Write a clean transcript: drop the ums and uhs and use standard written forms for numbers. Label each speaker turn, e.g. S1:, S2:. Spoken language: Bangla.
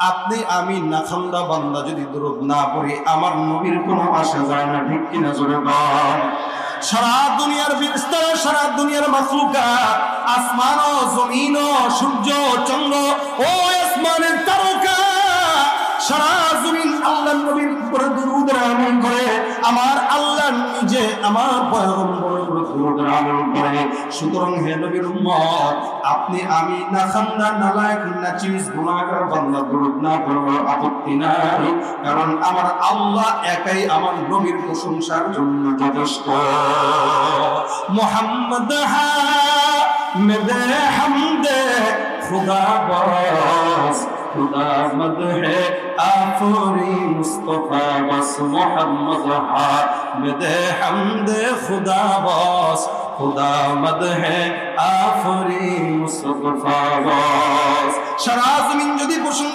S1: আপনি আমি নাখান্দা বান্দা যদি দরুদ না পড়ি আমার নবীর কোনো আসা যায় না, ঠিক কিনা জোরে বল। সারা দুনিয়ার বিস্তার, সারা দুনিয়ার মাখলুকাত, আসমান ও জমিন ও সূর্য চন্দ্র ও আসমানের তারকা, সারা জমিন আল্লাহর নবীর উপরে দরুদ আমল করে, আমার আল্লাহ নিজে আমার পয়গম্বরের উপরে দরুদ আমল করে। সুতরাং হে নবীর উম্মত, আপনি আমি না খান্দা নালায়েক না চিজ গুনাহগার বান্দা দরুদ না পড়ব আপত্তি নাই, কারণ আমার আল্লাহ একাই আমার নবীর প্রশংসার জন্য যথেষ্ট। মুহাম্মদ হামিদে হামদে খুদা বস, खुदा मद है आफरी मुस्तफा बस, मोहम्मद हामिद हमद खुदा बस, खुदा मद है आफरी मुस्तफा बस। সারা জমিন যদি প্রশংসা